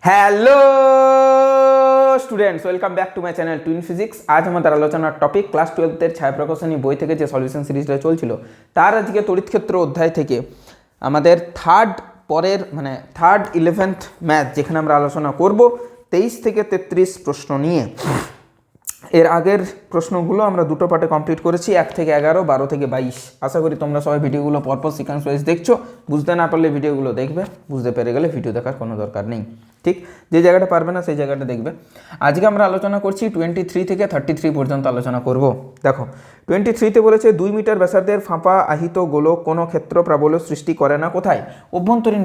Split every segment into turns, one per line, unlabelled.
Hello students, welcome back to my channel twin physics. আজ আমাদের আলোচনার টপিক ক্লাস 12-এর ছায়াপ্রকাশনী বই থেকে যে সলিউশন সিরিজটা চলছিল তার আজকে তড়িৎক্ষেত্র অধ্যায় থেকে আমাদের থার্ড 11th ম্যাথ, যেখানে আমরা আলোচনা করব 23 থেকে 33 প্রশ্ন নিয়ে। এর আগের প্রশ্নগুলো আমরা দুটো পার্টে কমপ্লিট করেছি, 1 থেকে 11, 12 থেকে 22। আশা করি তোমরা সবাই ভিডিওগুলো পরপর সিকোয়েন্স ওয়াইজ দেখছো। বুঝতে না পারলে ভিডিওগুলো দেখবে, বুঝতে পেরে গেলে ভিডিও দেখার কোনো দরকার নেই। ঠিক, যে জায়গাটা পারবে না সেই জায়গাটা দেখবে। আজকে আমরা আলোচনা করছি 23 থেকে 33 পর্যন্ত আলোচনা করব। দেখো 23তে বলেছে 2 মিটার ব্যাসার্ধের ফাঁপা আহিত গোলক কোনো ক্ষেত্র প্রাবল্য সৃষ্টি করে না। কোথায়? অভ্যন্তরীণ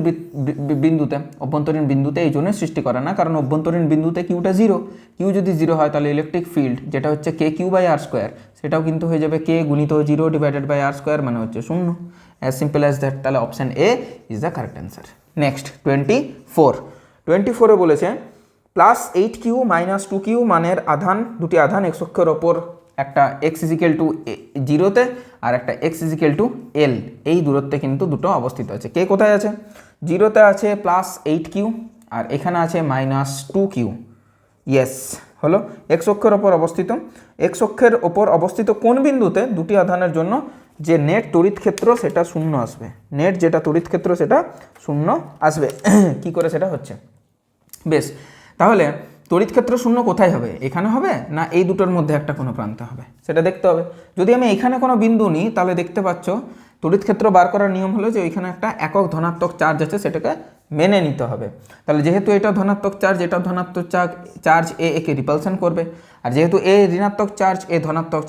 বিন্দুতে। এই জন্য সৃষ্টি করে না, কারণ অভ্যন্তরীণ বিন্দুতে কিউটা জিরো। কিউ যদি জিরো হয় তাহলে ইলেকট্রিক ফিল্ড যেটা হচ্ছে কে কিউ বাই আর স্কোয়ার, সেটাও কিন্তু হয়ে যাবে কে গুণিত 0 ডিভাইডেড বাই আর স্কোয়ার, মানে হচ্ছে 0। As simple as that. তাহলে option A is the correct answer. Next 24-এ বলেছে +8q - 2q মানের আধান, দুটি আধান x অক্ষের ওপর, একটা x = 0-তে আর একটা x = l, এই দূরত্বে কিন্তু দুটো অবস্থিত আছে। কে কোথায় আছে? 0-তে আছে +8q আর এখানে আছে -2q। ইয়েস, হলো x অক্ষের ওপর অবস্থিত। x অক্ষের ওপর অবস্থিত কোন বিন্দুতে দুটি আধানের জন্য যে নেট তড়িৎ ক্ষেত্র সেটা 0 আসবে। নেট যেটা তড়িৎ ক্ষেত্র সেটা 0 আসবে। কি করে সেটা হচ্ছে? বেশ, তাহলে তড়িৎ ক্ষেত্র 0 কোথায় হবে? এখানে হবে না এই দুটোর মধ্যে একটা কোনো প্রান্তে হবে, সেটা দেখতে হবে। যদি আমি এখানে কোনো বিন্দু নিই তাহলে দেখতে পাচ্ছ তড়িৎ ক্ষেত্র বার করার নিয়ম হলো যে ওইখানে একটা একক ধনাত্মক চার্জ আছে, সেটাকে মেনে নিতে হবে। তাহলে যেহেতু এটা ধনাত্মক চার্জ, এটা ধনাত্মক চার্জ এ একে রিপালশন করবে, আর যেহেতু এ ঋণাত্মক চার্জ, এ ধনাত্মক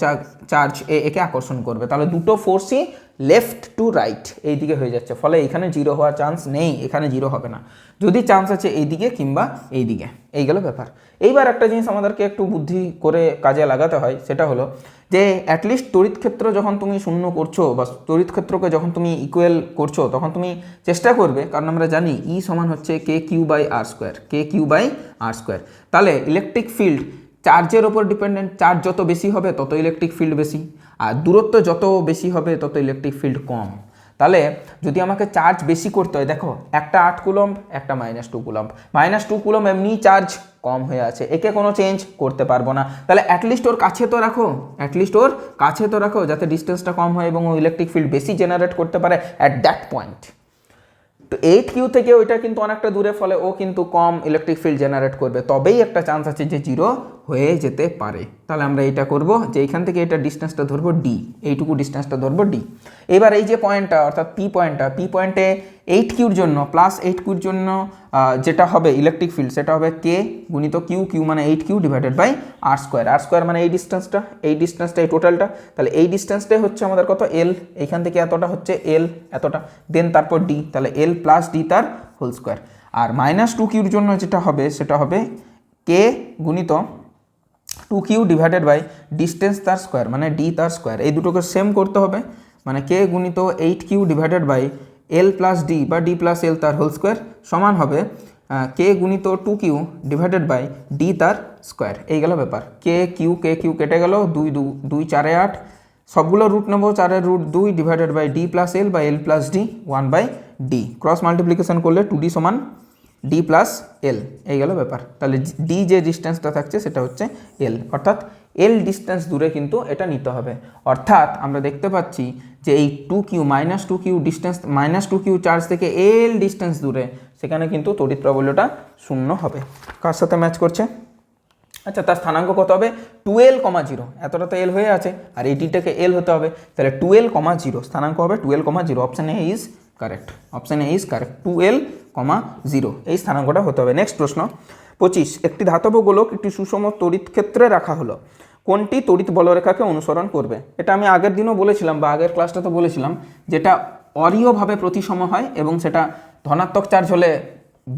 চার্জ এ একে আকর্ষণ করবে। তাহলে দুটো ফোর্সই লেফট টু রাইট এই দিকে হয়ে যাচ্ছে, ফলে এখানে জিরো হওয়ার চান্স নেই। এখানে জিরো হবে না, যদি চান্স আছে এই দিকে কিংবা এই দিকে। এই গেল ব্যাপার। এইবার একটা জিনিস আমাদেরকে একটু বুদ্ধি করে কাজে লাগাতে হয়, সেটা হলো যে অ্যাটলিস্ট তড়িৎ ক্ষেত্র যখন তুমি শূন্য করছো বা তড়িৎ ক্ষেত্রকে যখন তুমি ইকুয়াল করছো, তখন তুমি চেষ্টা করবে, কারণ আমরা জানি ই সমান হচ্ছে কে কিউ বাই আর স্কোয়ার। তাহলে ইলেকট্রিক ফিল্ড চার্জের ওপর ডিপেন্ডেন্ট। চার্জ যত বেশি হবে তত ইলেকট্রিক ফিল্ড বেশি, আর দূরত্ব যত বেশি হবে তত ইলেকট্রিক ফিল্ড কম। তাহলে যদি আমাকে চার্জ বেশি করতে হয়, দেখো একটা 8 কুলম্ব, একটা -2 কুলম্ব। -2 কুলম্ব এমনি চার্জ কম হয়ে আছে, একে কোনো চেঞ্জ করতে পারবো না। তাহলে অ্যাটলিস্ট ওর কাছে তো রাখো, যাতে ডিস্টেন্সটা কম হয় এবং ও ইলেকট্রিক ফিল্ড বেশি জেনারেট করতে পারে অ্যাট দ্যাট পয়েন্ট। তো 8q থেকে ওইটা কিন্তু অনেকটা দূরে, ফলে ও কিন্তু কম ইলেকট্রিক ফিল্ড জেনারেট করবে, তবেই একটা চান্স আছে যে জিরো হয়ে যেতে পারে। তাহলে আমরা এইটা করব যে এইখান থেকে এটা ডিস্টেন্সটা ধরবো ডি, এইটুকু ডিস্টেন্সটা ধরবো ডি। এবার এই যে পয়েন্টটা অর্থাৎ পি পয়েন্টে 8qর জন্য +8qর জন্য যেটা হবে ইলেকট্রিক ফিল্ড, সেটা হবে কে গুণিত কিউ মানে 8q divided by R square মানে এই ডিস্টেন্সটা এই টোটালটা। তাহলে এই ডিস্টেন্সটাই হচ্ছে আমাদের কত? এল। এইখান থেকে এতটা হচ্ছে এল, এতটা, দেন তারপর ডি, তাহলে এল প্লাস ডি তার হোল স্কোয়ার। আর -2qর জন্য যেটা হবে সেটা হবে কে গুণিত 2q ডিভাইডেড বাই ডিস্টেন্স তার স্কোয়ার মানে ডি তার স্কোয়ার। এই দুটোকে সেম করতে হবে, মানে কে গুণিত 8q divided by L plus D বা ডি প্লাস এল তার হোল স্কোয়ার সমান হবে কে গুণিত 2q ডিভাইডেড বাই ডি তার স্কোয়ার। এই গেল ব্যাপার। কে কিউ কেটে গেল, 2 4 8, সবগুলো রুট নেবো, 4-এর root 2 divided by D plus L বা L plus D 1/d। Cross multiplication করলে 2d সমান ডি প্লাস এল। এই গেল ব্যাপার। তাহলে ডি যে ডিস্টেন্সটা থাকছে সেটা হচ্ছে এল, অর্থাৎ এল ডিস্টেন্স দূরে কিন্তু এটা নিতে হবে। অর্থাৎ আমরা দেখতে পাচ্ছি যে এই 2q -2q distance, -2q charge থেকে এল ডিস্টেন্স দূরে, সেখানে কিন্তু তড়িৎ প্রাবল্যটা 0 হবে। কার সাথে ম্যাচ করছে? আচ্ছা, তার স্থানাঙ্ক কত হবে? 2l,0। এতটা তো এল হয়ে আছে, আর এই ডিটাকে এল হতে হবে, তাহলে 2l,0 স্থানাঙ্ক হবে 2l,0। Option A is correct. 2l,0 এই স্থানাঙ্কটা হতে হবে। নেক্সট প্রশ্ন 25, একটি ধাতব গোলক একটি সুষম তড়িৎ ক্ষেত্রে রাখা হলো, কোনটি তড়িৎ বলরেখাকে অনুসরণ করবে? এটা আমি আগের দিনও বলেছিলাম বা আগের ক্লাসটা তো বলেছিলাম, যেটা অরীয়ভাবে প্রতিসম হয় এবং সেটা ধনাত্মক চার্জ হলে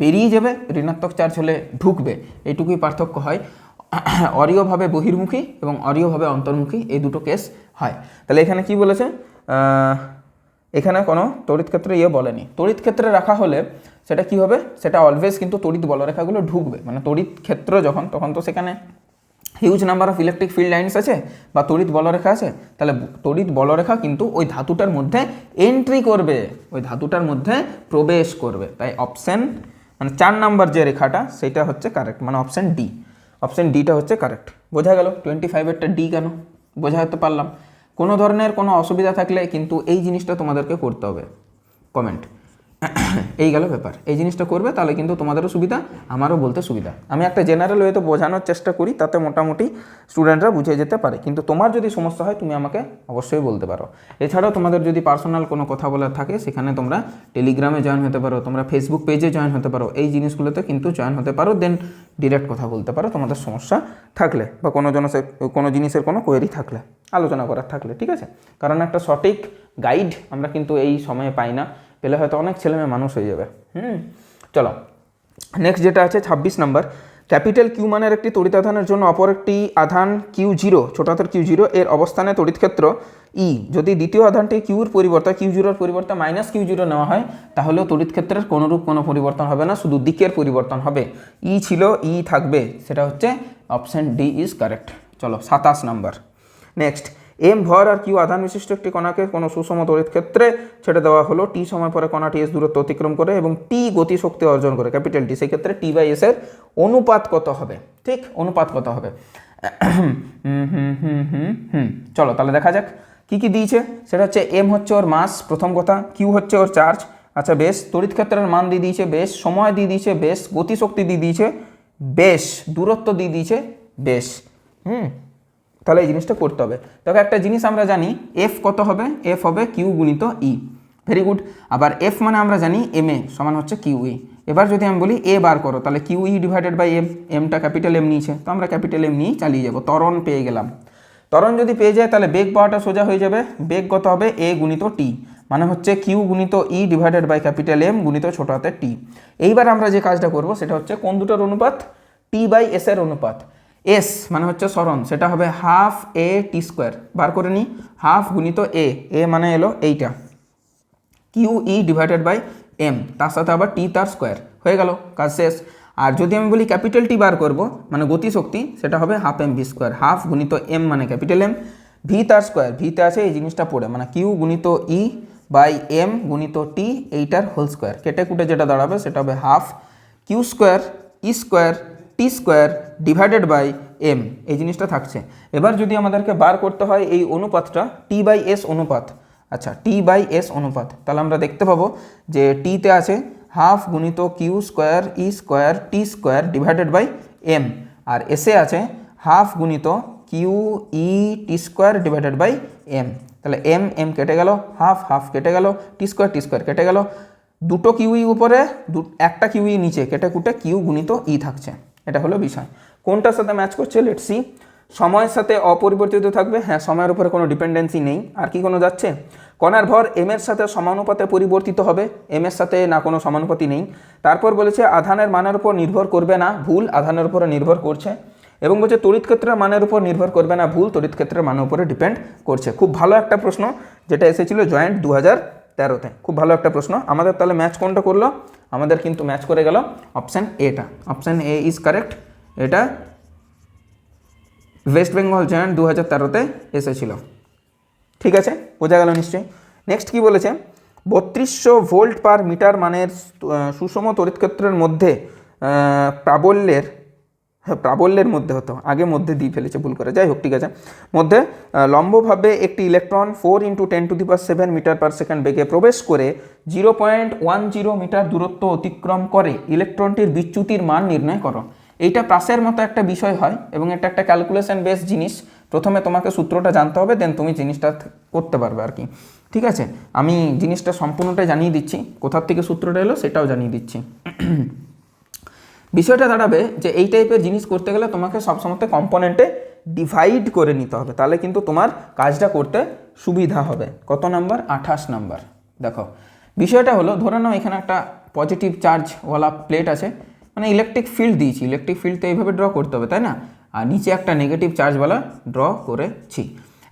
বেরিয়ে যাবে, ঋণাত্মক চার্জ হলে ঢুকবে, এইটুকুই পার্থক্য হয়। অরীয়ভাবে বহির্মুখী এবং অরীয়ভাবে অন্তর্মুখী, এই দুটো কেস হয়। তাহলে এখানে কি বলেছে? এখানে কোনো তড়িৎ ক্ষেত্রে বলেনি। তড়িৎ ক্ষেত্রে রাখা হলে সেটা কি হবে? সেটা অলওয়েজ কিন্তু তড়িৎ বলরেখাগুলো ঢুকবে, মানে তড়িৎ ক্ষেত্র তখন তো সেখানে huge number of electric field lines আছে বা তড়িৎ বলরেখা আছে। তাহলে তড়িৎ বলরেখা কিন্তু ওই ধাতুটার মধ্যে এন্ট্রি করবে, ওই ধাতুটার মধ্যে প্রবেশ করবে। তাই অপশন মানে 4 নাম্বার যে রেখাটা সেটা হচ্ছে কারেক্ট, মানে অপশান ডি। অপশান ডিটা হচ্ছে কারেক্ট। বোঝা গেল 25-এরটা ডি কেন, বোঝাতে পারলাম। কোনো ধরনের কোনো অসুবিধা থাকলে কিন্তু এই জিনিসটা তোমাদেরকে করতে হবে, কমেন্ট। এই গেল ব্যাপার, এই জিনিসটা করবে তাহলে কিন্তু তোমাদেরও সুবিধা, আমারও বলতে সুবিধা। আমি একটা জেনারেল ওয়েতে বোঝানোর চেষ্টা করি, তাতে মোটামুটি স্টুডেন্টরা বুঝে যেতে পারে। কিন্তু তোমার যদি সমস্যা হয় তুমি আমাকে অবশ্যই বলতে পারো। এছাড়াও তোমাদের যদি পার্সোনাল কোনো কথা বলার থাকে সেখানে তোমরা টেলিগ্রামে জয়েন হতে পারো, তোমরা ফেসবুক পেজে জয়েন হতে পারো, এই জিনিসগুলোতে কিন্তু জয়েন হতে পারো। দেন ডিরেক্ট কথা বলতে পারো তোমাদের সমস্যা থাকলে, বা কোনো জিনিসের কোনো কোয়েরি থাকলে, আলোচনা করার থাকলে, ঠিক আছে। কারণ একটা সঠিক গাইড আমরা কিন্তু এই সময়ে পাই না, পেলে হয়তো অনেক ছেলেমেয়ে মানুষ হয়ে যাবে। চলো নেক্সট যেটা আছে 26 নম্বর। ক্যাপিটাল কিউ মানের একটি তড়িৎ আধানের জন্য অপর একটি আধান Q0, ছোট হাতের Q0 এর অবস্থানে তড়িৎ ক্ষেত্র E যদি দ্বিতীয় আধানটি কিউর পরিবর্তে Q0-র পরিবর্তে -Q0 নেওয়া হয়, তাহলেও তড়িৎ ক্ষেত্রের কোনোরূপ কোনো পরিবর্তন হবে না, শুধু দিকের পরিবর্তন হবে। ই ছিল ই থাকবে, সেটা হচ্ছে অপশান ডি ইজ কারেক্ট। চলো 27 নম্বর। নেক্সট, এম ভর আর কিউ আধান বিশিষ্ট একটি কণাকে কোনো সুষম তড়িৎ ক্ষেত্রে ছেড়ে দেওয়া হলো। টি সময় পরে কণাটি এস দূরত্ব অতিক্রম করে এবং টি গতি শক্তি অর্জন করে, ক্যাপিটাল টি। সেই ক্ষেত্রে T/S এর অনুপাত কত হবে? ঠিক, অনুপাত কত হবে? চলো তাহলে দেখা যাক কি কি দিয়েছে। সেটা হচ্ছে এম হচ্ছে ওর মাস, প্রথম কথা। কিউ হচ্ছে ওর চার্জ, আচ্ছা বেশ। তড়িৎ ক্ষেত্রের মান দিয়ে দিয়েছে বেশ, সময় দিয়ে দিয়েছে বেশ, গতিশক্তি দিয়ে দিয়েছে বেশ, দূরত্ব দিয়ে দিয়েছে বেশ। তাহলে এই জিনিসটা করতে হবে। তবে একটা জিনিস আমরা জানি, এফ কত হবে? এফ হবে কিউ গুণিত ই। Very good. আবার এফ মানে আমরা জানি এম এ সমান হচ্ছে কিউ ই। এবার যদি আমি বলি এ বার করো, তাহলে Q E divided by M. এমটা ক্যাপিটাল এম নিয়েছে, তো আমরা ক্যাপিটাল এম নিয়েই চালিয়ে যাবো। ত্বরণ পেয়ে গেলাম। ত্বরণ যদি পেয়ে যায় তাহলে বেগ পাওয়াটা সোজা হয়ে যাবে। বেগ কত হবে? এ গুণিত টি, মানে হচ্ছে কিউ গুণিত E divided by capital M গুণিত ছোট হাতের টি। এইবার আমরা যে কাজটা করব সেটা হচ্ছে কোন দুটোর অনুপাত? T/S এর অনুপাত। এস মানে হচ্ছে সরণ, সেটা হবে হাফ এ টি স্কোয়ার। বার করে নিই, হাফ গুণিত এ, এ মানে এলো এইটা, Q E divided by M, তার সাথে আবার টি তার স্কোয়ার, হয়ে গেল, কাজ শেষ। আর যদি আমি বলি ক্যাপিটাল টি বার করব, মানে গতিশক্তি, সেটা হবে half M V square. Half গুণিত এম মানে ক্যাপিটাল এম, ভি তার স্কোয়ার, ভিতে আছে এই জিনিসটা পড়ে, মানে কিউ গুণিত ই বাই এম গুণিত টি, এইটার হোল স্কোয়ার। কেটে কুটে যেটা দাঁড়াবে সেটা হবে half Q square E square T square divided by M, এই জিনিসটা থাকছে। এবার যদি আমাদেরকে বার করতে হয় এই অনুপাতটা, T/S অনুপাত, আচ্ছা T/S অনুপাত, তাহলে আমরা দেখতে পাবো যে টিতে আছে হাফ গুণিত Q square E square T square divided by M, আর এসে আছে হাফ গুণিত Q E T square divided by M. তাহলে এম এম কেটে গেল, হাফ হাফ কেটে গেল, টি স্কোয়ার কেটে গেল, দুটো কিউই উপরে, একটা কিউই নিচে, কেটে কুটে কিউ গুণিত ই থাকছে। এটা হলো বিষয়। কোনটার সাথে ম্যাচ করছে? Let's see. সময়ের সাথে অপরিবর্তিত থাকবে, হ্যাঁ সময়ের উপরে কোনো ডিপেন্ডেন্সি নেই। আর কি কোনো যাচ্ছে? কণার ভর এম এর সাথে সমানুপাতে পরিবর্তিত হবে, এম এর সাথে না কোনো সমানুপাতি নেই। তারপর বলেছে আধানের মানের উপর নির্ভর করবে না, ভুল, আধানের উপরে নির্ভর করছে। এবং বলছে তড়িৎ ক্ষেত্রের মানের উপর নির্ভর করবে না, ভুল, তড়িৎ ক্ষেত্রের মানের উপরে ডিপেন্ড করছে। খুব ভালো একটা প্রশ্ন, যেটা এসেছিল জয়েন্ট 2013-তে, খুব ভালো একটা প্রশ্ন। আমাদের তাহলে ম্যাচ কোনটা করলো? আমাদের কিন্তু ম্যাচ করে গেল অপশান এটা। Option A is correct. এটা ওয়েস্ট বেঙ্গল জয়েন্ট 2013-তে এসেছিল। ঠিক আছে, বোঝা গেল নিশ্চয়ই। নেক্সট কি বলেছে? 3200 ভোল্ট পার মিটার মানের সুষম তড়িৎ ক্ষেত্রের মধ্যে প্রাবল্যের মধ্যে হতো, আগে মধ্যে দিয়ে ফেলেছে ভুল করে, যাই হোক ঠিক আছে। মধ্যে লম্বভাবে একটি ইলেকট্রন 4 × 10⁷ মিটার পার সেকেন্ড বেগে প্রবেশ করে 0.10 মিটার দূরত্ব অতিক্রম করে, ইলেকট্রনটির বিচ্যুতির মান নির্ণয় করো। এইটা প্রাসের মতো একটা বিষয় হয় এবং এটা একটা ক্যালকুলেশন বেস জিনিস। প্রথমে তোমাকে সূত্রটা জানতে হবে, দেন তুমি জিনিসটা করতে পারবে আর কি। ঠিক আছে, আমি জিনিসটা সম্পূর্ণটাই জানিয়ে দিচ্ছি, কোথার থেকে সূত্রটা এলো সেটাও জানিয়ে দিচ্ছি। বিষয়টা দাঁড়াবে যে এই টাইপের জিনিস করতে গেলে তোমাকে সবসময় কম্পোনেন্টে ডিভাইড করে নিতে হবে, তাহলে কিন্তু তোমার কাজটা করতে সুবিধা হবে। কত নাম্বার? 28 নাম্বার। দেখো বিষয়টা হলো, ধরে নাও এখানে একটা পজিটিভ চার্জওয়ালা প্লেট আছে, মানে ইলেকট্রিক ফিল্ড দিয়েছি, ইলেকট্রিক ফিল্ড তো এইভাবে ড্র করতে হবে তাই না, আর নিচে একটা নেগেটিভ চার্জওয়ালা ড্র করেছি।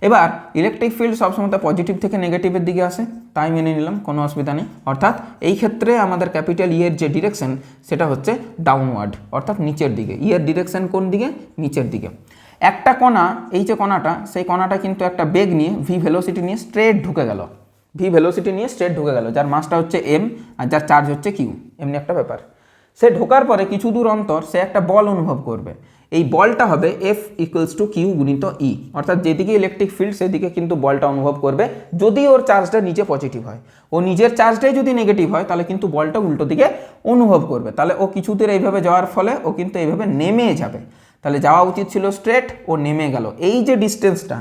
এবার ইলেকট্রিক ফিল্ড সবসময় পজিটিভ থেকে নেগেটিভের দিকে আসে, তাই মেনে নিলাম, কোনো অসুবিধা নেই। অর্থাৎ এই ক্ষেত্রে আমাদের ক্যাপিটাল ইয়ের যে ডিরেকশন সেটা হচ্ছে ডাউনওয়ার্ড, অর্থাৎ নিচের দিকে। ইয়ের ডিরেকশন কোন দিকে? নিচের দিকে। একটা কণা, এই যে কণাটা, সেই কণাটা কিন্তু একটা বেগ নিয়ে ভি ভেলোসিটি নিয়ে স্ট্রেট ঢুকে গেল, ভি ভেলোসিটি নিয়ে স্ট্রেট ঢুকে গেল, যার মাসটা হচ্ছে এম আর যার চার্জ হচ্ছে কিউ, এমনি একটা ব্যাপার। সে ঢোকার পরে কিছু দূর অন্তর সে একটা বল অনুভব করবে, এই বলটা হবে F ইকুয়ালস টু কিউ গুণিত ই, অর্থাৎ যেদিকে ইলেকট্রিক ফিল্ড সেদিকে কিন্তু বলটা অনুভব করবে যদি ওর চার্জটা নিচে পজিটিভ হয়। ও নিজের চার্জটাই যদি নেগেটিভ হয় তাহলে কিন্তু বলটা উল্টো দিকে অনুভব করবে, তাহলে ও কিছু দূর এইভাবে যাওয়ার ফলে ও কিন্তু এইভাবে নেমে যাবে, তাহলে যাওয়া উচিত ছিল স্ট্রেট, ও নেমে গেল। এই যে ডিস্টেন্সটা,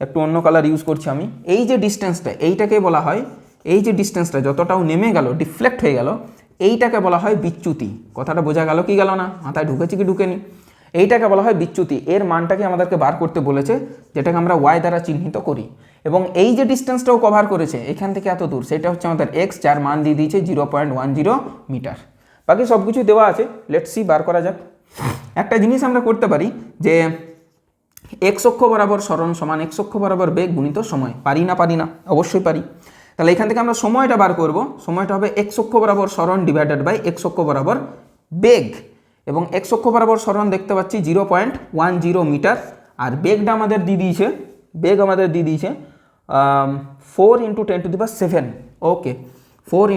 একটু অন্য কালার ইউজ করছি আমি, এই যে ডিস্টেন্সটা এইটাকে বলা হয়, এই যে ডিস্টেন্সটা যতটাও নেমে গেল ডিফ্লেক্ট হয়ে গেল এইটাকে বলা হয় বিচ্যুতি। কথাটা বোঝা গেল কি গেল না, মাথায় ঢুকেছি কি ঢুকেনি? এইটাকে বলা হয় বিচ্যুতি। এর মানটাকে আমাদেরকে বার করতে বলেছে, যেটাকে আমরা ওয়াই দ্বারা চিহ্নিত করি, এবং এই যে ডিস্টেন্সটাও কভার করেছে এখান থেকে এত দূর, সেটা হচ্ছে আমাদের এক্স, যার মান দিয়ে দিয়েছে 0.10 মিটার। বাকি সব কিছু দেওয়া আছে, লেটস সি বার করা যাক। একটা জিনিস আমরা করতে পারি যে এক্স অক্ষ বরাবর সরণ সমান এক্স অক্ষ বরাবর বেগ গুণিত সময়। পারি না? পারি না, অবশ্যই পারি। তাহলে এখান থেকে আমরা সময়টা বার করব, সময়টা হবে এক্স অক্ষ বরাবর সরণ ডিভাইডেড বাই এক্স অক্ষ বরাবর বেগ, এবং এক্স অক্ষ বরাবর সরণ দেখতে পাচ্ছি 0.10 মিটার, আর বেগটা আমাদের দিয়ে দিয়েছে, বেগ আমাদের দিয়ে দিয়েছে 4 × 10⁷। ওকে, 4 ×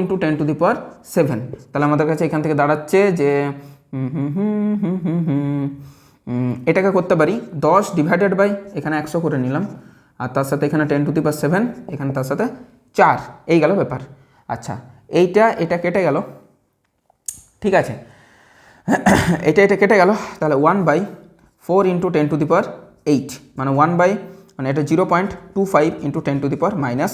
10⁷। তাহলে আমাদের কাছে এখান থেকে দাঁড়াচ্ছে যে এটাকে করতে পারি 10 ডিভাইডেড বাই এখানে 100 করে নিলাম, আর তার সাথে এখানে 10⁷, এখানে তার সাথে 4, এই গেল ব্যাপার। আচ্ছা, এটা কেটে গেল, ঠিক আছে, এটা কেটে গেল, তাহলে 1/4 × 10⁸, মানে 1 মানে এটা 0.25 × 10⁻⁸,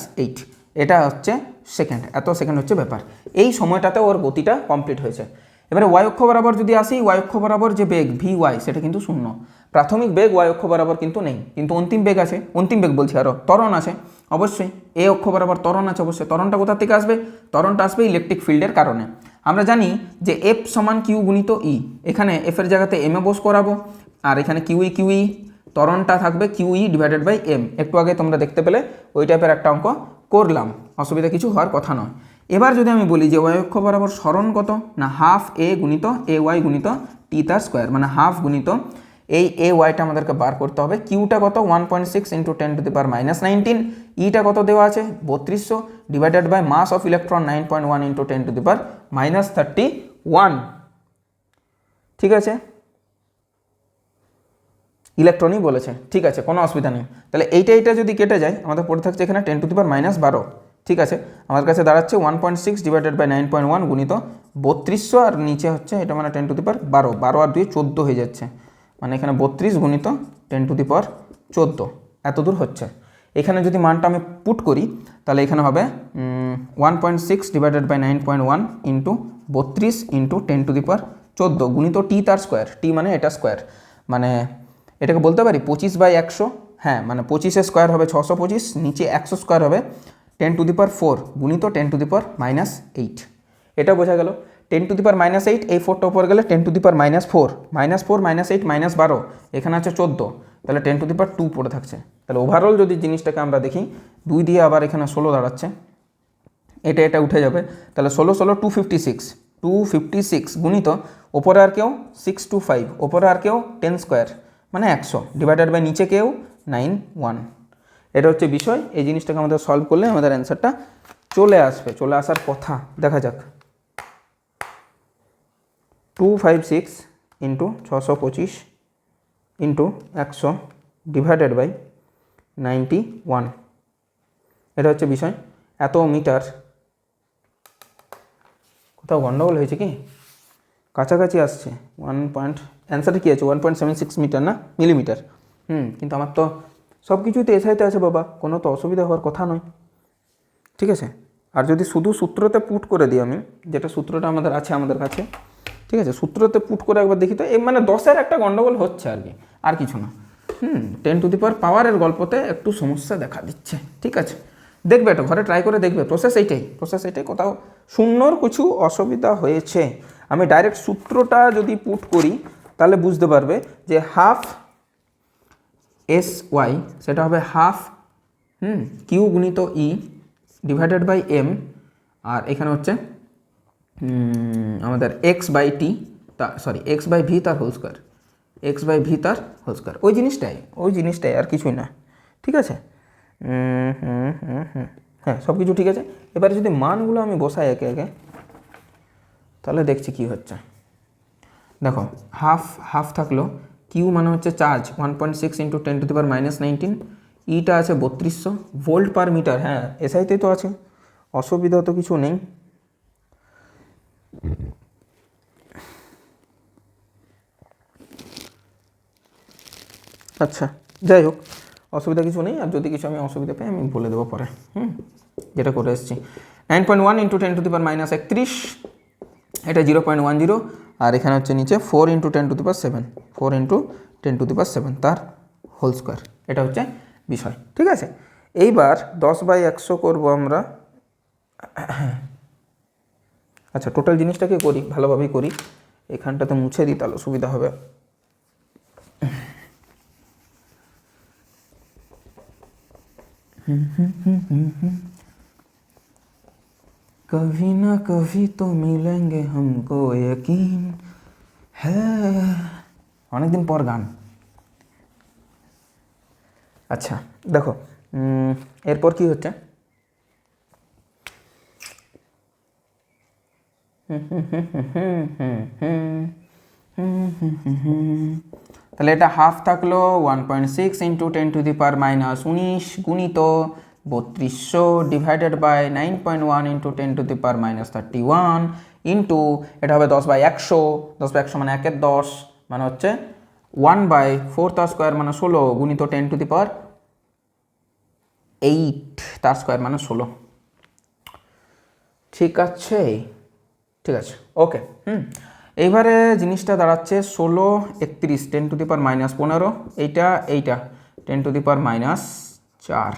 এটা হচ্ছে সেকেন্ড, এত সেকেন্ড হচ্ছে ব্যাপার। এই সময়টাতে ওর গতিটা কমপ্লিট হয়েছে। এবারে ওয়াই অক্ষ বরাবর যদি আসি, ওয়াই অক্ষ বরাবর যে বেগ Vy সেটা কিন্তু শূন্য, প্রাথমিক বেগ ওয়াই অক্ষ বরাবর কিন্তু নেই, কিন্তু অন্তিম বেগ আছে, অন্তিম বেগ বলছি আরও ত্বরণ আছে অবশ্যই, এ অক্ষ বরাবর ত্বরণ আছে অবশ্যই। ত্বরণটা কোথা থেকে আসবে? ত্বরণটা আসবে ইলেকট্রিক ফিল্ডের কারণে। আমরা জানি যে F সমান কিউ গুণিত ই, এখানে এফ এর জায়গাতে এম এ বস করাবো, আর এখানে কিউই, ত্বরণটা থাকবে কিউই ডিভাইডেড বাই এম। একটু আগে তোমরা দেখতে পেলে ওই টাইপের একটা অঙ্ক করলাম, অসুবিধা কিছু হওয়ার কথা নয়। এবার যদি আমি বলি যে ওয়াই অক্ষ বরাবর সরণ কত, না হাফ এ গুণিত এ ওয়াই গুণিত টি তার স্কোয়ার, মানে হাফ গুণিত এই এ ওয়াইটা আমাদেরকে বার করতে হবে। কিউটা কত? 1.6 × 10⁻⁹, ইটা কত দেওয়া আছে? 3200 divided by mass of electron 9.1 × 10⁻31, ঠিক আছে, ইলেকট্রনই বলেছে, ঠিক আছে, কোনো অসুবিধা নেই। তাহলে এইটা যদি কেটে যায় আমাদের পড়ে থাকছে এখানে 10⁻12, ঠিক আছে, আমার কাছে দাঁড়াচ্ছে 1.6 ডিভাইডেড বাই 9.1 গুণিত 3200, আর নিচে হচ্ছে এটা মানে 10⁻12, 12 আর 2 14 হয়ে যাচ্ছে, মানে এখানে 32 গুণিত 10⁻14, এত দূর হচ্ছে। এখানে যদি মানটা আমি পুট করি তাহলে এখানে হবে 1.6 ডিভাইডেড বাই 9.1 ইন্টু 32 ইন্টু 10⁻14 গুণিত টি তার স্কোয়ার, টি মানে এটা স্কোয়ার, মানে এটাকে বলতে পারি 25/100, হ্যাঁ, মানে 25 স্কোয়ার হবে 625, নিচে 100 স্কোয়ার হবে 10⁻4 গুণিত 10⁻8, এটা বোঝা গেল। 10⁻8, এই 4টা উপর গেলে 10⁻4, -4 -8 -12, এখানে আছে 14, তাহলে 10⁻2 পড়ে থাকছে। তাহলে ওভারঅল যদি জিনিসটাকে আমরা দেখি, 2 দিয়ে আবার এখানে 16 দাঁড়াচ্ছে, এটা উঠে যাবে, তাহলে 16 16 256 গুণিত ওপরে আর কেউ 625, ওপরে আর কেউ 10 স্কোয়ার মানে 100 ডিভাইডেড বাই নিচে কেউ 91, এটা হচ্ছে বিষয়। এই জিনিসটাকে আমাদের সলভ করলে আমাদের অ্যান্সারটা চলে আসবে, চলে আসার কথা। দেখা যাক, 256 ইন্টু 625 ইন্টু 100 ডিভাইডেড বাই 91, এটা হচ্ছে বিষয়। এত মিটার, কোথাও গন্ডগোল হয়েছে কি? কাছাকাছি আসছে 1 অ্যান্সারটা কী আছে 1.76 মিটার না মিলিমিটার, কিন্তু আমার তো সব কিছুতে এসআইতে আছে বাবা, কোনো তো অসুবিধা হওয়ার কথা নয়, ঠিক আছে। আর যদি শুধু সূত্রতে পুট করে দিই আমি, যেটা সূত্রটা আমাদের আছে আমাদের কাছে, ঠিক আছে, সূত্রতে পুট করে একবার দেখি তো, এই মানে 10-এর একটা গন্ডগোল হচ্ছে আর কি, আর কিছু না। 10⁻পাওয়ারের গল্পতে একটু সমস্যা দেখা দিচ্ছে, ঠিক আছে, দেখবে এটা ঘরে ট্রাই করে দেখবে, প্রসেস এইটাই, কোথাও শূন্যর কিছু অসুবিধা হয়েছে। আমি ডাইরেক্ট সূত্রটা যদি পুট করি তাহলে বুঝতে পারবে যে হাফ এস ওয়াই সেটা হবে হাফ কিউ গুণিত ই ডিভাইডেড বাই এম, আর এখানে হচ্ছে আমাদের x/t, x/v তার হোল স্কোয়ার, x/v তার হোল স্কোয়ার, ওই জিনিসটাই আর কিছুই না, ঠিক আছে। হ্যাঁ, সব কিছু ঠিক আছে। এবারে যদি মানগুলো আমি বসাই একে একে, তাহলে দেখছি কি হচ্ছে। দেখো হাফ হাফ থাকলো, কিউ মানে হচ্ছে চার্জ 1.6 ইন্টু 10⁻⁻19, ইটা আছে 3200 ভোল্ট পার মিটার। হ্যাঁ এসআইতে তো আছে, অসুবিধা তো কিছু নেই। আচ্ছা যাই হোক, অসুবিধা কিছু নেই, আর যদি কিছু আমি অসুবিধা পাই আমি বলে দেবো পরে। যেটা করে এসেছি 9.1 ইন্টু 10⁻31, এটা 0.10, আর এখানে হচ্ছে নিচে 4 ইন্টু 10⁻7, 4 ইন্টু 10⁻7 তার হোল স্কোয়ার। এটা হচ্ছে বিষয়, ঠিক আছে। এইবার 10/100 করবো আমরা। আচ্ছা টোটাল জিনিসটাকে করি, ভালোভাবেই করি, এখানটাতে মুছে দিই তাহলে সুবিধা হবে। कभी ना कभी तो मिलेंगे हमको यकीन है, অনেকদিন পর গান। আচ্ছা দেখো এরপর কি হচ্ছে, তাহলে এটা হাফ থাকলো 1.6 ইন্টু 10⁻⁻19 গুণিত 3200 ডিভাইডেড বাই 9.1 ইন্টু 10⁻31 ইন্টু এটা হবে 10/100, 10/100 মানে 1/10, মানে হচ্ছে 1/4 তার স্কোয়ার মানে 16 গুণিত 10⁻8 তার স্কোয়ার মানে 16। ঠিক আছে, ঠিক আছে, ওকে। এইবারে জিনিসটা দাঁড়াচ্ছে 16 31 10⁻⁻15, এইটা 10⁻⁻4,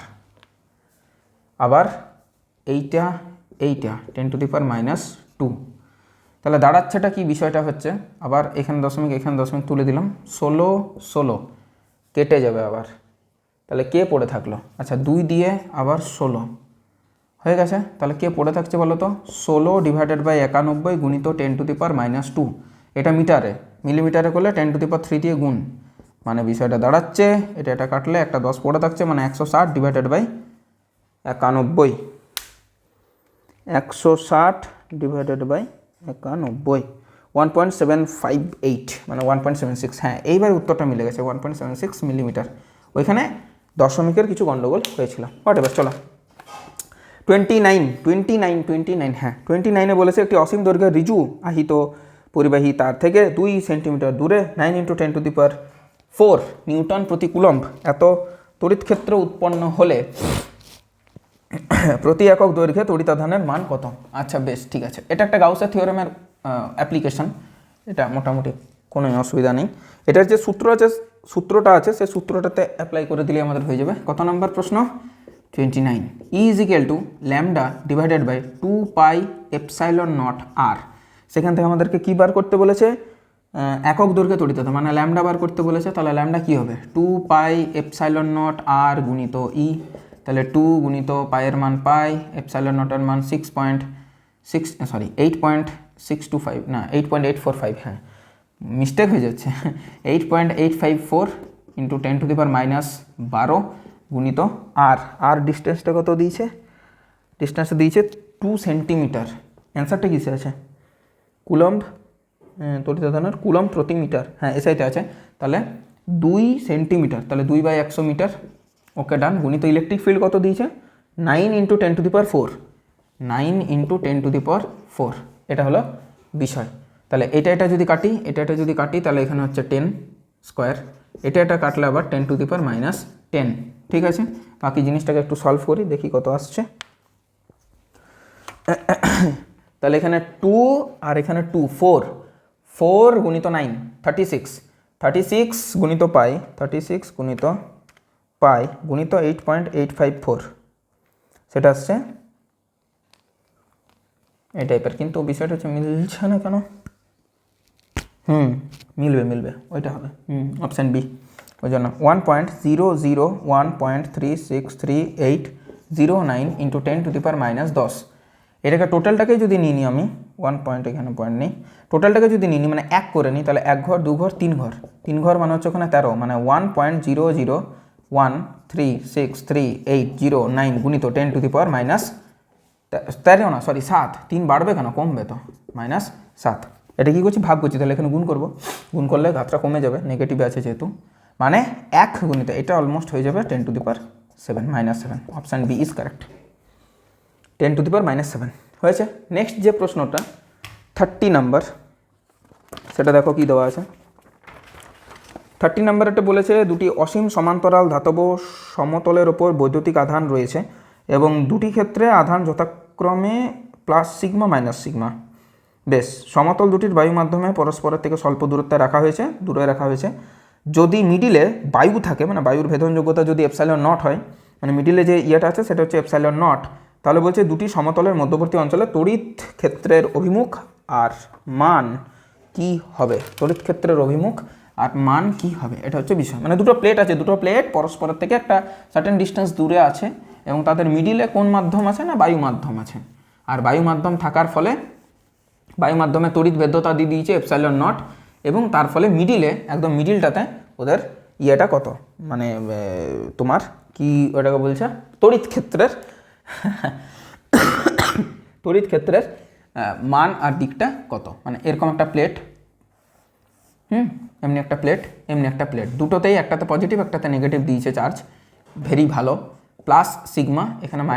আবার এইটা 10⁻⁻2। তাহলে দাঁড়াচ্ছেটা কি, বিষয়টা হচ্ছে আবার এখানে দশমিক তুলে দিলাম, 16 16 কেটে যাবে আবার, তাহলে কে পড়ে থাকলো, আচ্ছা 2 দিয়ে আবার 16 হয়ে গেছে। তাহলে কে পড়ে থাকছে বলো তো, 16 ডিভাইডেড বাই 91 গুণিত 10⁻⁻2, এটা মিটারে, মিলিমিটারে করলে 10⁻³ দিয়ে গুণ, মানে বিষয়টা দাঁড়াচ্ছে এটা কাটলে একটা 10 পড়ে থাকছে, মানে 160 ডিভাইডেড বাই 91, 160 ডিভাইডেড বাই 91, 1.758 মানে 1.76। হ্যাঁ এইবার উত্তরটা মিলে গেছে, 1.76 মিলিমিটার। ওইখানে দশমিকের কিছু গন্ডগোল হয়েছিল, হোয়াটএভার। চলো 29, হ্যাঁ 29-এ বলেছে একটি অসীম দৈর্ঘ্যের ঋজু আহিত পরিবাহী তার থেকে 2 সেন্টিমিটার দূরে 9 ইন্টু 10⁻4 নিউটন প্রতি কুলম্ব এত তড়িৎ ক্ষেত্র উৎপন্ন হলে প্রতি একক দৈর্ঘ্যে তড়িতাধানের মান কত। আচ্ছা বেশ, ঠিক আছে, এটা একটা গাউসের থিওরেমের অ্যাপ্লিকেশন, এটা মোটামুটি কোনো অসুবিধা নেই। এটার যে সূত্রটা আছে সেই সূত্রটাতে অ্যাপ্লাই করে দিলে আমাদের হয়ে যাবে। কত নম্বর প্রশ্ন, 29, E = lambda divided by 2πε0 r। সেখান থেকে আমাদেরকে কী বার করতে বলেছে, একক দৈর্ঘ্যে তড়িতাধান, মানে ল্যামডা বার করতে বলেছে। তাহলে ল্যামডা কী হবে, 2πε0 r গুণিত ই, তাহলে 2 গুণিত পায়ের মান পাই, ε0 মান 8.625, না 8.845, হ্যাঁ মিস্টেক হয়ে যাচ্ছে, 8.854 ইন্টু 10⁻⁻12 গুণিত আর ডিস্টেন্সটা কত দিয়েছে, ডিস্টেন্সটা দিয়েছে 2 সেন্টিমিটার। অ্যান্সারটা কিসে আছে, কুলম্ব তড়িতাধানের কুলম্ব প্রতি মিটার, হ্যাঁ এসআইতে আছে। তাহলে 2 সেন্টিমিটার, তাহলে 2/100 মিটার, ওকে ডান। গুণিত ইলেকট্রিক ফিল্ড কত দিয়েছে, 9 ইন্টু 10⁻4, 9 ইন্টু 10⁻4, এটা হলো বিষয়। তাহলে এটা যদি কাটি তাহলে এখানে হচ্ছে 10 স্কোয়ার, এটা কাটলে আবার 10⁻10, ঠিক আছে। বাকি জিনিসটাকে একটু সলভ করি, দেখি কত আসছে। তাহলে এখানে 2 আর এখানে 2, 4 গুণিত 9 36 গুণিত পাই, 36 গুণিত পাই গুণিত 8.854, সেটা আসছে এই টাইপের। কিন্তু বিষয়টা হচ্ছে মিলছে না কেন, মিলবে ওইটা হবে, অপশান বি। ওই জন্য 1.001.3638009 ইন্টু 10⁻10, এটাকে টোটালটাকে যদি নিই আমি, 1 পয়েন্ট এখানে পয়েন্ট নেই, টোটালটাকে যদি নিই মানে 1 করে নিই, তাহলে 1 ঘর 2 ঘর 3 ঘর মানে হচ্ছে ওখানে 13, মানে 1.001363809 গুণিত 10⁻13 না, সরি 7, 3 বাড়বে কেন, কমবে তো, -7, এটা কী করছি, ভাগ করছি, তাহলে এখানে গুণ করব, গুণ করলে ঘাতটা কমে যাবে, নেগেটিভে আছে যেহেতু, মানে 1 গুণিত এটা অলমোস্ট হয়ে যাবে 10⁻7 -7। অপশান বি ইজ কারেক্ট, 10⁻7 হয়েছে। নেক্সট যে প্রশ্নটা 30 নাম্বার, সেটা দেখো কি দেওয়া আছে। 30 নাম্বারটা বলেছে দুটি অসীম সমান্তরাল ধাতব সমতলের ওপর বৈদ্যুতিক আধান রয়েছে এবং দুটি ক্ষেত্রে আধান যথাক্রমে +σ -σ। বেশ, সমতল দুটির বায়ু মাধ্যমে পরস্পরের থেকে স্বল্প দূরে রাখা হয়েছে। যদি মিডিলে বায়ু থাকে, মানে বায়ুর ভেদনযোগ্যতা যদি ε0 হয়, মানে মিডিলে যে ইয়েটা আছে সেটা হচ্ছে ε0, তাহলে বলছে দুটি সমতলের মধ্যবর্তী অঞ্চলে তড়িৎ ক্ষেত্রের অভিমুখ আর মান কি হবে, তড়িৎ ক্ষেত্রের অভিমুখ আর মান কি হবে, এটা হচ্ছে বিষয়। মানে দুটো প্লেট আছে, দুটো প্লেট পরস্পরের থেকে একটা সার্টেন ডিস্টেন্স দূরে আছে এবং তাদের মিডিলে কোন মাধ্যম আছে না বায়ু মাধ্যম আছে, আর বায়ু মাধ্যম থাকার ফলে বায়ু মাধ্যমে তড়িৎ ভেদ্যতা দিয়ে দিয়েছে ε0 এবং তার ফলে মিডিলে একদম মিডিলটাতে ওদের ইয়েটা কত, মানে তোমার কি ওটাকে বলছে তড়িৎ ক্ষেত্রের মান আর দিকটা কত, মানে এরকম একটা প্লেট, এমনি একটা প্লেট, দুটোতেই একটাতে পজিটিভ একটাতে নেগেটিভ দিয়েছে চার্জ, ভেরি ভালো, +σ এখানে -σ।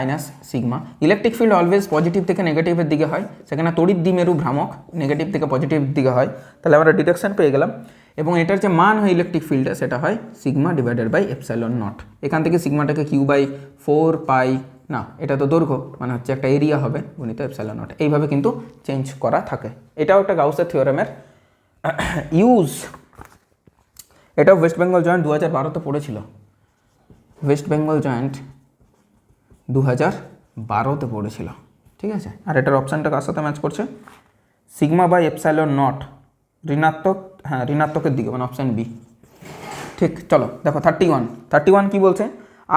ইলেকট্রিক ফিল্ড অলওয়েজ পজিটিভ থেকে নেগেটিভের দিকে হয়, সেখানে তড়িৎ দ্বিমেরু ভ্রামক নেগেটিভ থেকে পজিটিভ দিকে হয়, তাহলে আমরা ডিরেকশন পেয়ে গেলাম। এবং এটার যে মান হয় ইলেকট্রিক ফিল্ডে সেটা হয় σ /ε0। এখান থেকে সিগমাটাকে Q/4π, না এটা তো দৈর্ঘ্য, মানে হচ্ছে একটা এরিয়া হবে গুণিত ε0, এইভাবে কিন্তু চেঞ্জ করা থাকে। এটাও একটা গাউসের থিওরেমের ইউজ। এটাও ওয়েস্ট বেঙ্গল জয়েন্ট 2012-তে পড়েছিল, ওয়েস্ট বেঙ্গল জয়েন্ট 2012-তে পড়েছিল, ঠিক আছে। আর এটার অপশানটা কার সাথে ম্যাচ করছে, σ/ε0 ঋণাত্মক, হ্যাঁ ঋণাত্মকের দিকে, মানে অপশান বি ঠিক। চলো দেখো 31 কি বলছে,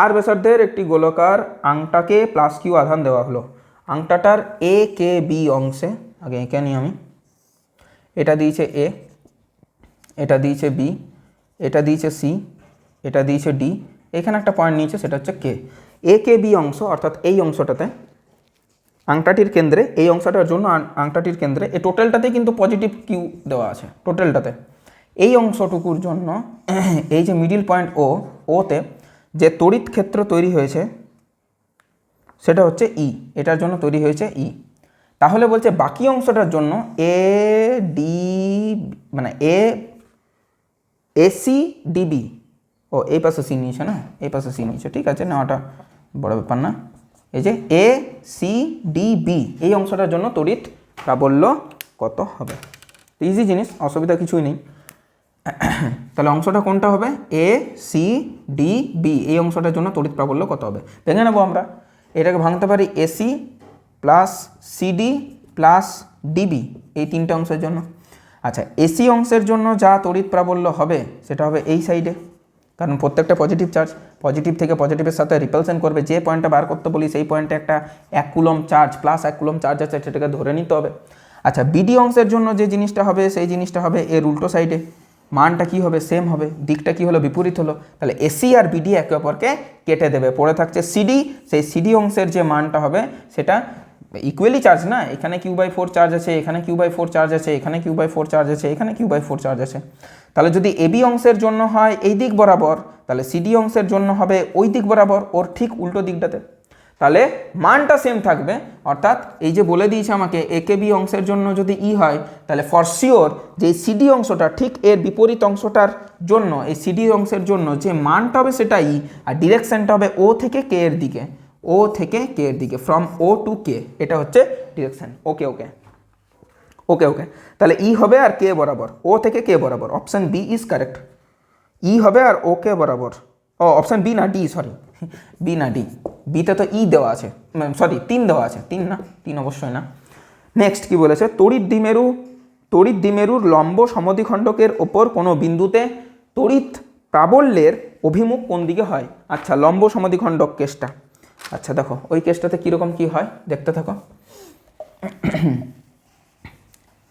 আর ব্যাসার্ধের একটি গোলকার আংটাকে +q আধান দেওয়া হলো, আংটাটার এ কে বি অংশে, আগে এঁকে নিই আমি, এটা দিয়েছে এ, এটা দিয়েছে বি, এটা দিয়েছে সি, এটা দিয়েছে ডি, এখানে একটা পয়েন্ট নিয়েছে সেটা হচ্ছে কে। এ কে বি অংশ অর্থাৎ এই অংশটাতে আংটাটির কেন্দ্রে, এই অংশটার জন্য আংটাটির কেন্দ্রে, এই টোটালটাতে কিন্তু পজিটিভ কিউ দেওয়া আছে টোটালটাতে। এই অংশটুকুর জন্য এই যে মিডিল পয়েন্ট ওতে যে তড়িৎ ক্ষেত্র তৈরি হয়েছে সেটা হচ্ছে ই, এটার জন্য তৈরি হয়েছে ই। তাহলে বলছে বাকি অংশটার জন্য এ ডি, মানে এসি ডিবি, ও এই পাশে সি নিয়েছে না, এই পাশে সি নিয়েছে, ঠিক আছে, নেওয়াটা বড় ব্যাপার না। এই যে এ সি ডি বি, এই অংশটার জন্য তড়িৎ প্রাবল্য কত হবে, ইজি জিনিস, অসুবিধা কিছুই নেই। তাহলে অংশটা কোনটা হবে, এ সি ডি বি, এই অংশটার জন্য তড়িৎ প্রাবল্য কত হবে, ভেঙে নেবো আমরা। এটাকে ভাঙতে পারি AC plus CD plus DB, এই তিনটে অংশের জন্য। আচ্ছা, এসি অংশের জন্য যা তড়িৎ প্রাবল্য হবে সেটা হবে এই সাইডে, কারণ প্রত্যেকটা পজিটিভ চার্জ পজিটিভ থেকে পজিটিভের সাথে রিপালশন করবে, যে পয়েন্টটা বার করতে বলি সেই পয়েন্টে একটা 1 কুলম চার্জ +1 কুলম চার্জ আছে, সেটাকে ধরে নিতে হবে। আচ্ছা, বিডি অংশের জন্য যে জিনিসটা হবে সেই জিনিসটা হবে এর উল্টো সাইডে, মানটা কি হবে, সেম হবে, দিকটা কি হলো, বিপরীত হলো, তাহলে এসি আর বিডি একে অপরকে কেটে দেবে, পড়ে থাকছে সিডি, সেই সিডি অংশের যে মানটা হবে সেটা ইকুয়ালি চার্জ না, এখানে Q/4 চার্জ আছে, এখানে Q/4 চার্জ আছে, এখানে Q/4 চার্জ আছে, এখানে Q/4 চার্জ আছে। তাহলে যদি এবি অংশের জন্য হয় এই দিক বরাবর, তাহলে সিডি অংশের জন্য হবে ওই দিক বরাবর, ওর ঠিক উল্টো দিকটাতে, তাহলে মানটা সেম থাকবে। অর্থাৎ এই যে বলে দিয়েছে আমাকে একেবি অংশের জন্য যদি ই হয়, তাহলে ফর শিওর যে সিডি অংশটা ঠিক এর বিপরীত অংশটার জন্য, এই সিডি অংশের জন্য যে মানটা হবে সেটা ই, আর ডিরেকশনটা হবে ও থেকে কে এর দিকে, ও থেকে কে এর দিকে, ফ্রম ও টু কে, এটা হচ্ছে ডিরেকশন। ওকে ওকে ওকে ওকে তাহলে ই হবে আর কে বরাবর, ও থেকে কে বরাবর, অপশান বি ইজ কারেক্ট। ই হবে আর ও কে বরাবর, ও অপশান বি না ডি, সরি বি না ডি, বিতে তো ই দেওয়া আছে, সরি 3 দেওয়া আছে, 3 না, 3 অবশ্যই না। নেক্সট কি বলেছে, তড়িৎ দ্বিমেরুর লম্ব সমদ্বিখণ্ডকের ওপর কোনো বিন্দুতে তড়িৎ প্রাবল্যের অভিমুখ কোন দিকে হয়। আচ্ছা, লম্ব সমদ্বিখণ্ডক কেসটা, আচ্ছা দেখো ওই কেসটাতে কীরকম কী হয় দেখতে থাকো।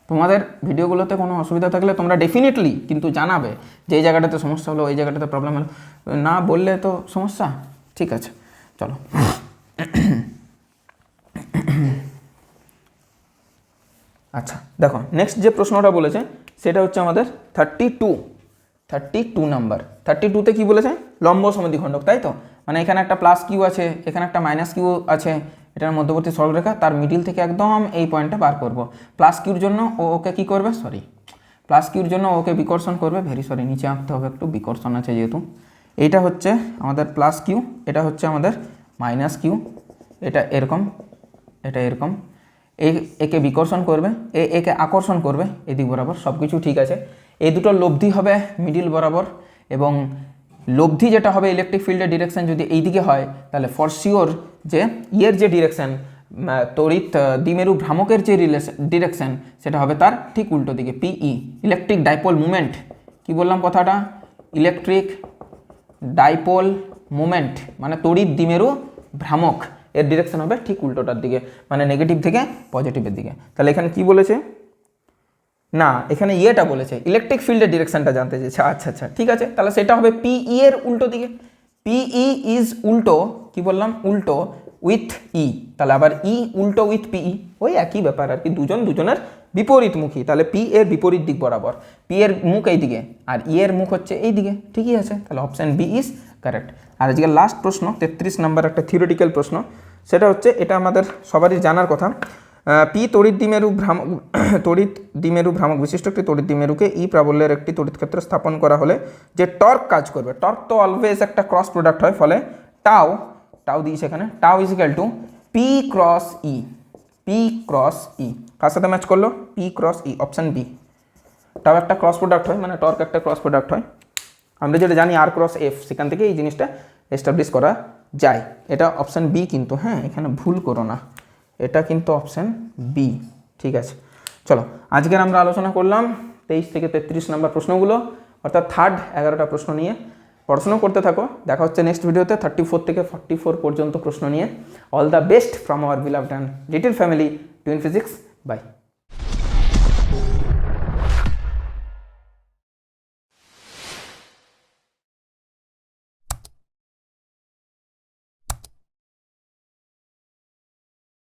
তোমাদের ভিডিওগুলোতে কোনো অসুবিধা থাকলে তোমরা ডেফিনেটলি কিন্তু জানাবে যে এই জায়গাটাতে সমস্যা হলো, এই জায়গাটাতে প্রবলেম হলো, না বললে তো সমস্যা, ঠিক আছে। চলো আচ্ছা দেখো নেক্সট যে প্রশ্নটা বলেছে সেটা হচ্ছে আমাদের 32 নাম্বার। 32তে কি বলেছে, লম্ব সমদ্বিখণ্ডক, তাই তো? মানে এখানে একটা প্লাস কিউ আছে, এখানে একটা মাইনাস কিউ আছে, এটার মধ্যবর্তী সরলরেখা, তার মিডিল থেকে একদম এই পয়েন্টটা বার করব। প্লাস কিউর জন্য ওকে কি করবে, প্লাস কিউর জন্য ওকে বিকর্ষণ করবে, নিচে আঁকতে হবে একটু, বিকর্ষণ আছে যেহেতু। এইটা হচ্ছে আমাদের প্লাস কিউ, এটা হচ্ছে আমাদের মাইনাস কিউ, এটা এরকম, এটা এরকম, একে বিকর্ষণ করবে, একে আকর্ষণ করবে এদিক বরাবর, সব কিছু ঠিক আছে। এই দুটো লব্ধি হবে মিডিল বরাবর, এবং লব্ধি যেটা হবে ইলেকট্রিক ফিল্ডের ডিরেকশন যদি এইদিকে হয়, তাহলে ফর শিওর যে ইয়ের যে ডিরেকশন, তড়িৎ দ্বিমেরু ভ্রামকের যে ডিরেকশন, সেটা হবে তার ঠিক উল্টো দিকে, পিই, ইলেকট্রিক ডাইপোল মুমেন্ট। কি বললাম কথাটা, ইলেকট্রিক ডাইপোল মুমেন্ট মানে তড়িৎ দ্বিমেরু ভ্রামক, এর ডিরেকশন হবে ঠিক উল্টোটার দিকে, মানে নেগেটিভ থেকে পজিটিভের দিকে। তাহলে এখানে কি বলেছে, না এখানে ইয়েটা বলেছে, ইলেকট্রিক ফিল্ডের ডিরেকশনটা জানতে চেয়েছে। আচ্ছা আচ্ছা ঠিক আছে, তাহলে সেটা হবে পিই এর উল্টো দিকে। পিই ইজ উল্টো, কি বললাম, উল্টো উইথ ই, তাহলে আবার ই উল্টো উইথ পিই, ওই একই ব্যাপার আর কি, দুজনের বিপরীতমুখী। তাহলে পি এর বিপরীত দিক বরাবর, পি এর মুখ এই দিকে আর ই এর মুখ হচ্ছে এই দিকে, ঠিকই আছে। তাহলে অপশান বি ইজ কারেক্ট। আর আজকে লাস্ট প্রশ্ন 33 নাম্বার, একটা থিওরিটিক্যাল প্রশ্ন, সেটা হচ্ছে, এটা আমাদের সবারই জানার কথা। পি তড়িৎ দ্বিমেরু ভ্রামক বিশিষ্ট একটি তড়িৎ দ্বিমেরুকে ই প্রাবল্যের একটি তড়িৎ ক্ষেত্র স্থাপন করা হলে যে টর্ক কাজ করবে, টর্ক তো অলওয়েজ একটা ক্রস প্রোডাক্ট হয়, ফলে টাও দিয়েছে এখানে, tau is equal to P cross E, কার সাথে ম্যাচ করলো, P cross E, option B. Tau একটা ক্রস প্রোডাক্ট হয়, মানে টর্ক একটা ক্রস প্রোডাক্ট হয়, আমরা যেটা জানি আর ক্রস এফ, সেখান থেকে এই জিনিসটা এস্টাবলিশ করা যায়। এটা অপশান বি কিন্তু, হ্যাঁ এখানে ভুল করো না, এটা কিন্তু অপশান বি, ঠিক আছে। চলো আজকের আমরা আলোচনা করলাম 23 থেকে 33 নাম্বার প্রশ্নগুলো, অর্থাৎ থার্ড 11টা প্রশ্ন নিয়ে। পড়াশোনা করতে থাকো, দেখা হচ্ছে নেক্সট ভিডিওতে 34 থেকে 44 পর্যন্ত প্রশ্ন নিয়ে। All the best from our beloved and little family Twin Physics, by.